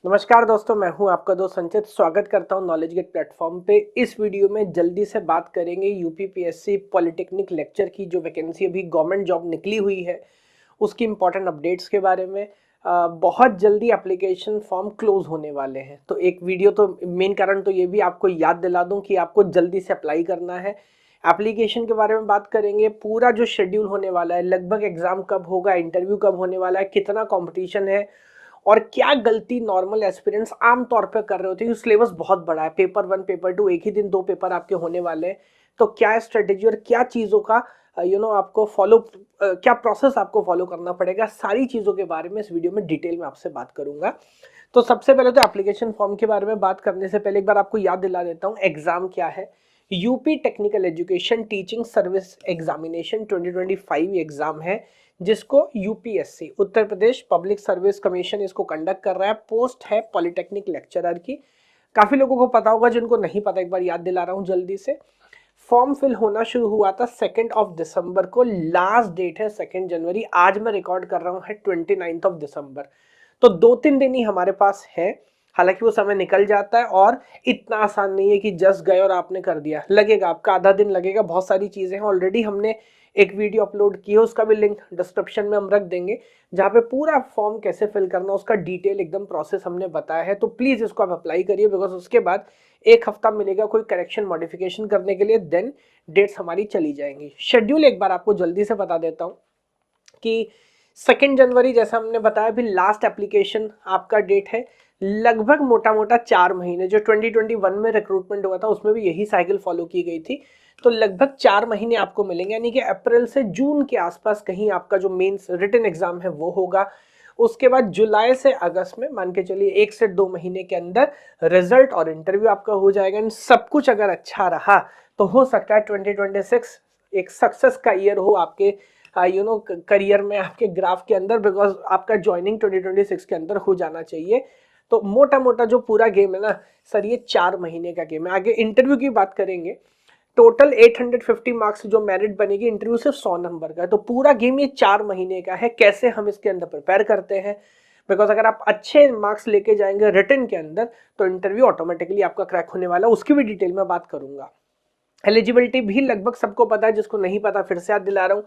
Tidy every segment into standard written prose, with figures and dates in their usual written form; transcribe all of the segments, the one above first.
नमस्कार दोस्तों, मैं हूं आपका दोस्त संचित। स्वागत करता हूं नॉलेज गेट प्लेटफॉर्म पे। इस वीडियो में जल्दी से बात करेंगे यूपीपीएससी पॉलिटेक्निक लेक्चर की जो वैकेंसी अभी गवर्नमेंट जॉब निकली हुई है उसकी इंपॉर्टेंट अपडेट्स के बारे में। बहुत जल्दी एप्लीकेशन फॉर्म क्लोज होने वाले हैं, तो एक वीडियो तो मेन कारण तो ये भी आपको याद दिला दूं कि आपको जल्दी से अप्लाई करना है। एप्लीकेशन के बारे में बात करेंगे, पूरा जो शेड्यूल होने वाला है, लगभग एग्जाम कब होगा, इंटरव्यू कब होने वाला है, कितना कंपटीशन है और क्या गलती नॉर्मल एस्पिरेंट्स आमतौर पर कर रहे होते हैं। सिलेबस बहुत बड़ा है, पेपर 1 पेपर 2 एक ही दिन 2 पेपर आपके होने वाले हैं। तो क्या स्ट्रेटेजी और क्या चीज़ों का आपको फॉलो, क्या प्रोसेस आपको फॉलो करना पड़ेगा, सारी चीज़ों के बारे में इस वीडियो में डिटेल में आपसे बात करूंगा। तो सबसे पहले तो एप्लीकेशन फॉर्म के बारे में बात करने से पहले एक बार आपको याद दिला देता हूँ एग्जाम क्या है। UP technical education teaching service examination 2025 exam है, जिसको UPSC Uttar Pradesh public service commission इसको कंडक्ट कर रहा है। पोस्ट है पॉलिटेक्निक लेक्चरर की। काफी लोगों को पता होगा, जिनको नहीं पता एक बार याद दिला रहा हूं जल्दी से। फॉर्म फिल होना शुरू हुआ था 2 दिसंबर को, लास्ट डेट है 2 जनवरी। आज मैं रिकॉर्ड कर रहा हूं है 29 दिसंबर। तो 2-3 दिन ही हमारे पास है। हालांकि वो समय निकल जाता है और इतना आसान नहीं है कि जस्ट गए और आपने कर दिया। लगेगा, आपका आधा दिन लगेगा। बहुत सारी चीजें हैं, ऑलरेडी हमने एक वीडियो अपलोड की है, उसका भी लिंक डिस्क्रिप्शन में हम रख देंगे, जहाँ पे पूरा फॉर्म कैसे फिल करना उसका डिटेल एकदम प्रोसेस हमने बताया है। तो प्लीज इसको आप अप्लाई करिए, बिकॉज उसके बाद एक हफ्ता मिलेगा कोई करेक्शन मॉडिफिकेशन करने के लिए, देन डेट्स हमारी चली जाएंगी। शेड्यूल एक बार आपको जल्दी से बता देता हूँ कि 2 जनवरी जैसा हमने बताया, अभी लास्ट एप्लीकेशन आपका डेट है। लगभग मोटा मोटा 4 महीने, जो 2021 में रिक्रूटमेंट हुआ था उसमें भी यही साइकिल फॉलो की गई थी। तो लगभग 4 महीने आपको मिलेंगे, यानी कि अप्रैल से जून के आसपास कहीं आपका जो मेंस रिटन एग्जाम है वो होगा। उसके बाद जुलाई से अगस्त में मान के चलिए 1 से 2 महीने के अंदर रिजल्ट और इंटरव्यू आपका हो जाएगा। इन सब कुछ अगर अच्छा रहा तो हो सकता है 2026 एक सक्सेस का ईयर हो आपके करियर में, आपके ग्राफ के अंदर, बिकॉज आपका ज्वाइनिंग 2026 के अंदर हो जाना चाहिए। तो मोटा मोटा जो पूरा गेम है ना सर, ये 4 महीने का गेम है। आगे इंटरव्यू की बात करेंगे, टोटल 850 मार्क्स जो मेरिट बनेगी, इंटरव्यू सिर्फ 100 नंबर का है। तो पूरा गेम ये 4 महीने का है। कैसे हम इसके अंदर प्रिपेयर करते हैं, बिकॉज अगर आप अच्छे मार्क्स लेके जाएंगे रिटन के अंदर तो इंटरव्यू ऑटोमेटिकली आपका क्रैक होने वाला है। उसकी भी डिटेल में बात करूंगा। एलिजिबिलिटी भी लगभग सबको पता है, जिसको नहीं पता फिर से याद दिला रहा हूँ।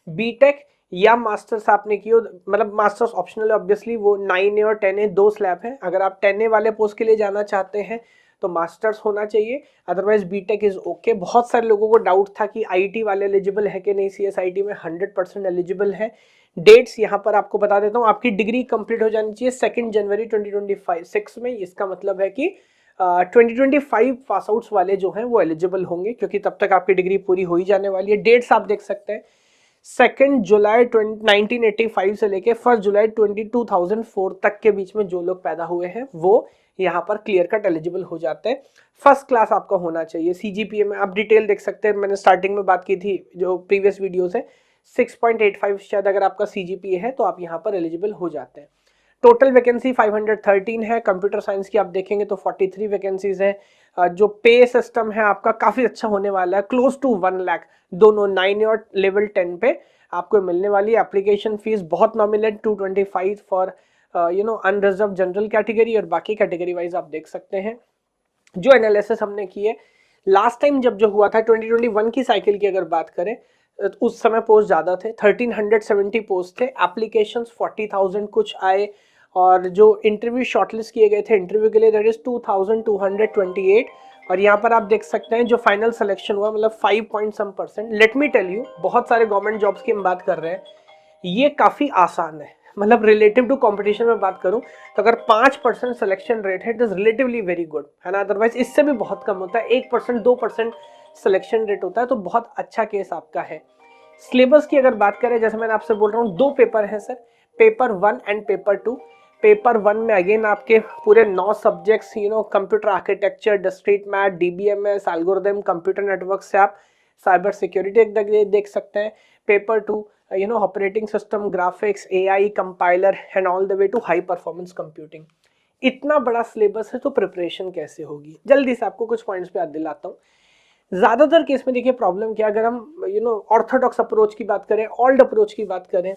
बीटेक या मास्टर्स आपने की हो, मतलब मास्टर्स ऑप्शनल है ऑब्वियसली, वो 9A और 10A दो स्लैब है। अगर आप 10A वाले पोस्ट के लिए जाना चाहते हैं तो मास्टर्स होना चाहिए, अदरवाइज बीटेक इज ओके। बहुत सारे लोगों को डाउट था कि आईटी वाले एलिजिबल है कि नहीं। सीएसआईटी में 100% एलिजिबल है। डेट्स यहाँ पर आपको बता देता हूँ, आपकी डिग्री कंप्लीट हो जानी चाहिए 2 जनवरी 2025 में। इसका मतलब है कि 2025 पास आउट्स वाले जो हैं वो एलिजिबल होंगे, क्योंकि तब तक आपकी डिग्री पूरी हो ही जाने वाली है। डेट्स आप देख सकते हैं, 2 जुलाई 1985 से लेके 1 जुलाई 2004 तक के बीच में जो लोग पैदा हुए हैं वो यहाँ पर क्लियर कट एलिजिबल हो जाते हैं। फर्स्ट क्लास आपका होना चाहिए। सीजीपीए में आप डिटेल देख सकते हैं, मैंने स्टार्टिंग में बात की थी जो प्रीवियस वीडियोस है, 6.85 शायद अगर आपका सीजीपीए है तो आप यहाँ पर एलिजिबल हो जाते हैं। टोटल वैकेंसी 513 है। कंप्यूटर साइंस की आप देखेंगे तो 43 वैकेंसीज है। जो पे सिस्टम है आपका काफी अच्छा होने वाला है, क्लोज टू 1 लाख दोनों 9 और लेवल 10 पे आपको मिलने वाली। एप्लीकेशन फीस बहुत nominal, 225 for unreserve general category, और बाकी कैटेगरी वाइज आप देख सकते हैं। जो एनालिसिस हमने किए लास्ट टाइम जब जो हुआ था 2021 की साइकिल की अगर बात करें, उस समय पोस्ट ज़्यादा थे, 1370 पोस्ट थे। एप्लीकेशंस 40,000 कुछ आए, और जो इंटरव्यू शॉर्टलिस्ट किए गए थे इंटरव्यू के लिए, दैट इज 2228। और यहाँ पर आप देख सकते हैं जो फाइनल सिलेक्शन हुआ, मतलब 5 point some percent. Let me tell you, बहुत सारे गवर्नमेंट जॉब्स की हम बात कर रहे हैं, ये काफ़ी आसान है। मतलब रिलेटिव टू कंपटीशन में बात करूं तो अगर 5% सिलेक्शन रेट है, it is relatively very good, है ना। अदरवाइज इससे भी बहुत कम होता है, 1% 2% सिलेक्शन रेट होता है, तो बहुत अच्छा केस आपका है। सिलेबस की अगर बात करें, जैसे मैंने आपसे बोल रहा हूँ, 2 पेपर हैं sir, paper 1 and paper 2। Paper 1 में अगेन आपके पूरे 9 subjects, computer architecture, discrete math, DBMS, algorithm, computer network से आप साइबर सिक्योरिटी देख सकते हैं। Paper 2 operating system, graphics, AI, compiler and all the way to high performance computing. इतना बड़ा सिलेबस है तो प्रिपरेशन कैसे होगी, जल्दी से आपको कुछ पॉइंट्स पे याद दिलाता हूँ। ज्यादातर केस में देखिए प्रॉब्लम क्या, अगर हम ऑर्थोडॉक्स अप्रोच की बात करें, ओल्ड अप्रोच की बात करें,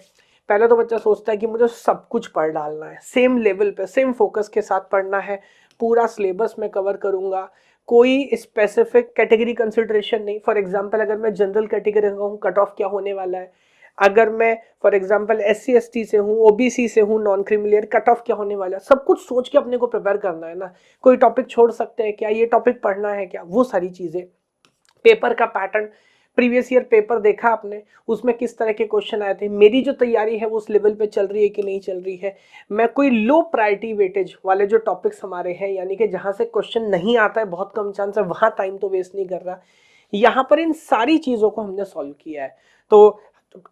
पहले तो बच्चा सोचता है कि मुझे सब कुछ पढ़ डालना है, सेम लेवल पे सेम फोकस के साथ पढ़ना है, पूरा सिलेबस में कवर करूंगा, कोई स्पेसिफिक कैटेगरी कंसिडरेशन नहीं। फॉर एग्जांपल अगर मैं जनरल कैटेगरी का हूँ, कट ऑफ क्या होने वाला है, अगर मैं फॉर एग्जांपल SC ST से हूँ, OBC से हूँ, नॉन क्रीमिलियर, कट ऑफ क्या होने वाला है, सब कुछ सोच के अपने को प्रिपेयर करना है ना। कोई टॉपिक छोड़ सकते हैं क्या, ये टॉपिक पढ़ना है क्या, वो सारी चीजें। पेपर का पैटर्न, प्रीवियस ईयर पेपर देखा आपने, उसमें किस तरह के क्वेश्चन आए थे, मेरी जो तैयारी है वो उस लेवल पे चल रही है कि नहीं चल रही है, मैं कोई लो प्रायोरिटी वेटेज वाले जो टॉपिक्स हमारे हैं, यानी कि जहां से क्वेश्चन नहीं आता है, बहुत कम चांस है, वहां टाइम तो वेस्ट नहीं कर रहा। यहाँ पर इन सारी चीजों को हमने सॉल्व किया है। तो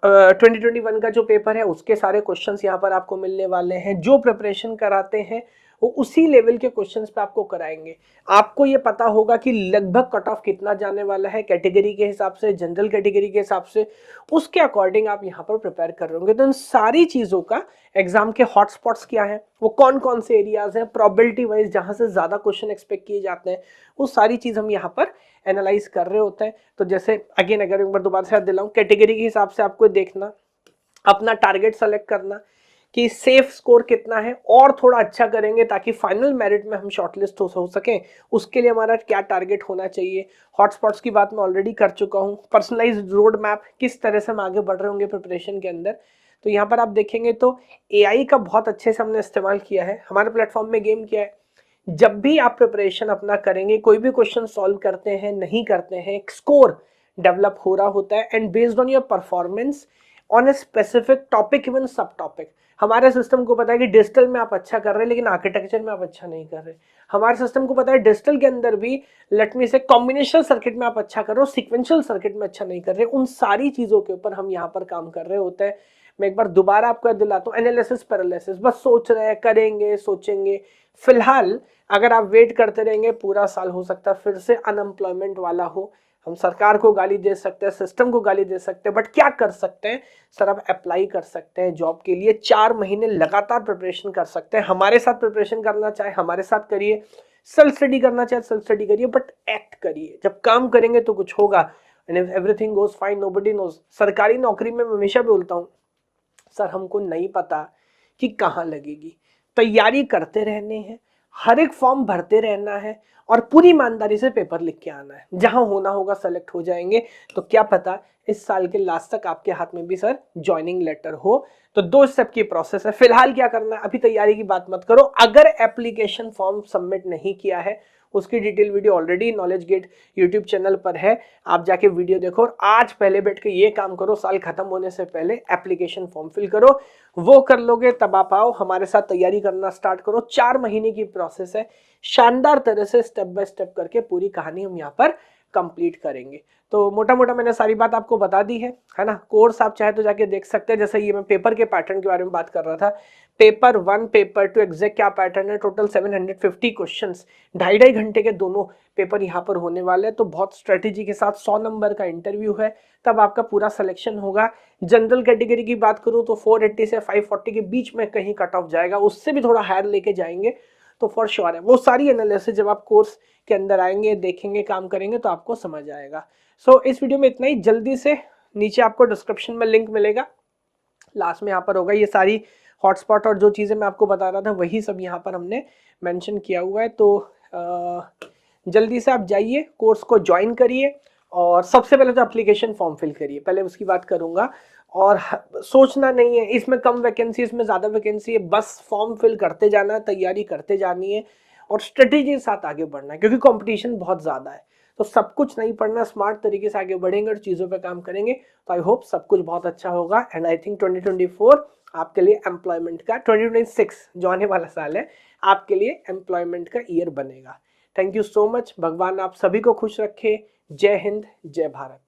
2021 का जो पेपर है उसके सारे क्वेश्चंस यहाँ पर आपको मिलने वाले हैं। जो प्रिपरेशन कराते हैं वो उसी लेवल के क्वेश्चंस पे आपको कराएंगे। आपको ये पता होगा कि लगभग कट ऑफ कितना जाने वाला है, कैटेगरी के हिसाब से, जनरल कैटेगरी के हिसाब से, उसके अकॉर्डिंग आप यहाँ पर प्रिपेयर कर रहे होंगे। तो इन सारी चीजों का एग्जाम के हॉटस्पॉट्स क्या है, वो कौन कौन से एरियाज हैं, प्रोबेबिलिटी वाइज जहां से ज्यादा क्वेश्चन एक्सपेक्ट किए जाते हैं, वो सारी चीज हम यहाँ पर एनालाइज कर रहे होते हैं। तो जैसे अगेन अगर एक बार दोबारा से याद दिलाऊं, कैटेगरी के हिसाब से आपको देखना, अपना टारगेट सेलेक्ट करना कि सेफ स्कोर कितना है, और थोड़ा अच्छा करेंगे ताकि फाइनल मेरिट में हम शॉर्टलिस्ट हो सकें, उसके लिए हमारा क्या टारगेट होना चाहिए। हॉटस्पॉट्स की बात मैं ऑलरेडी कर चुका हूं। पर्सनलाइज्ड रोड मैप, किस तरह से हम आगे बढ़ रहे होंगे प्रिपरेशन के अंदर। तो यहाँ पर आप देखेंगे तो AI का बहुत अच्छे से हमने इस्तेमाल किया है हमारे प्लेटफॉर्म में। गेम क्या है, जब भी आप प्रिपरेशन अपना करेंगे, कोई भी क्वेश्चन सॉल्व करते हैं, नहीं करते हैं, एक स्कोर डेवलप हो रहा होता है, and based on your performance on a specific topic, even सब टॉपिक। हमारे सिस्टम को पता है कि डिजिटल में आप अच्छा कर रहे हैं लेकिन आर्किटेक्चर में आप अच्छा नहीं कर रहे। हमारे सिस्टम को पता है डिजिटल के अंदर भी लेट मी से कॉम्बिनेशनल सर्किट में आप अच्छा कर रहे हो, सीक्वेंशियल सर्किट में अच्छा नहीं कर रहे। उन सारी चीजों के ऊपर हम यहाँ पर काम कर रहे होते हैं। मैं एक बार दोबारा आपको दिलाता हूँ, एनालिसिस पैरालिसिस, बस सोच रहे हैं, करेंगे, सोचेंगे। फिलहाल अगर आप वेट करते रहेंगे, पूरा साल हो सकता है फिर से अनएम्प्लॉयमेंट वाला हो। हम सरकार को गाली दे सकते हैं, सिस्टम को गाली दे सकते हैं, बट क्या कर सकते हैं सर, आप अप्लाई कर सकते हैं जॉब के लिए। 4 महीने लगातार प्रिपरेशन कर सकते हैं। हमारे साथ प्रिपरेशन करना चाहे हमारे साथ करिए, सेल्फ स्टडी करना चाहे सेल्फ स्टडी करिए, बट एक्ट करिए। जब काम करेंगे तो कुछ होगा। And if everything goes fine, nobody knows. सरकारी नौकरी में मैं हमेशा बोलता हूँ, सर हमको नहीं पता कि कहाँ लगेगी, तैयारी करते रहने हैं, हर एक फॉर्म भरते रहना है, और पूरी ईमानदारी से पेपर लिख के आना है। जहां होना होगा सेलेक्ट हो जाएंगे। तो क्या पता इस साल के लास्ट तक आपके हाथ में भी सर ज्वाइनिंग लेटर हो। तो 2 स्टेप की प्रोसेस है। फिलहाल क्या करना है, अभी तैयारी की बात मत करो। अगर एप्लीकेशन फॉर्म सबमिट नहीं किया है, उसकी detail video already knowledge get YouTube channel पर है, आप जाके वीडियो देखो। और आज पहले बैठ के ये काम करो, साल खत्म होने से पहले एप्लीकेशन फॉर्म फिल करो। वो कर लोगे तब आप आओ हमारे साथ तैयारी करना स्टार्ट करो। 4 महीने की प्रोसेस है, शानदार तरह से स्टेप बाय स्टेप करके पूरी कहानी हम यहाँ पर कंप्लीट करेंगे। तो मोटा मोटा मैंने सारी बात आपको बता दी है ना। कोर्स आप चाहे तो जाके देख सकते हैं। जैसे ये मैं पेपर के पैटर्न के बारे में बात कर रहा था, पेपर 1 पेपर 2 एग्जैक्ट क्या पैटर्न है, टोटल 750 क्वेश्चंस, 2.5 घंटे के दोनों पेपर यहाँ पर होने वाले हैं। तो बहुत स्ट्रेटेजी के साथ 100 नंबर का इंटरव्यू है, तब आपका पूरा सिलेक्शन होगा। जनरल कैटेगरी की बात करूँ तो 480 से 540 के बीच में कहीं कट ऑफ जाएगा, उससे भी थोड़ा हायर लेके जाएंगे तो फॉर श्योर है। वो सारी एनालिसिस जब आप कोर्स के अंदर आएंगे, देखेंगे, काम करेंगे तो आपको समझ आएगा। सो इस वीडियो में इतना ही। जल्दी से नीचे आपको डिस्क्रिप्शन में लिंक मिलेगा, लास्ट में यहाँ पर होगा। ये सारी हॉटस्पॉट और जो चीज़ें मैं आपको बता रहा था वही सब यहाँ पर हमने मेंशन किया हुआ है। तो जल्दी से आप जाइए, कोर्स को ज्वाइन करिए, और सबसे पहले तो एप्लीकेशन फॉर्म फिल करिए, पहले उसकी बात करूंगा। और सोचना नहीं है इसमें कम वैकेंसी, इसमें ज़्यादा वैकेंसी है, बस फॉर्म फिल करते जाना है, तैयारी करते जानी है, और स्ट्रेटेजी के साथ आगे बढ़ना है, क्योंकि कंपटीशन बहुत ज़्यादा है। तो सब कुछ नहीं पढ़ना, स्मार्ट तरीके से आगे बढ़ेंगे और चीज़ों पे काम करेंगे तो आई होप सब कुछ बहुत अच्छा होगा। एंड आई थिंक 2024 आपके लिए एम्प्लॉयमेंट का, 2026 जो आने वाला साल है आपके लिए एम्प्लॉयमेंट का ईयर बनेगा। Thank you so much. भगवान आप सभी को खुश रखे। जय हिंद, जय भारत।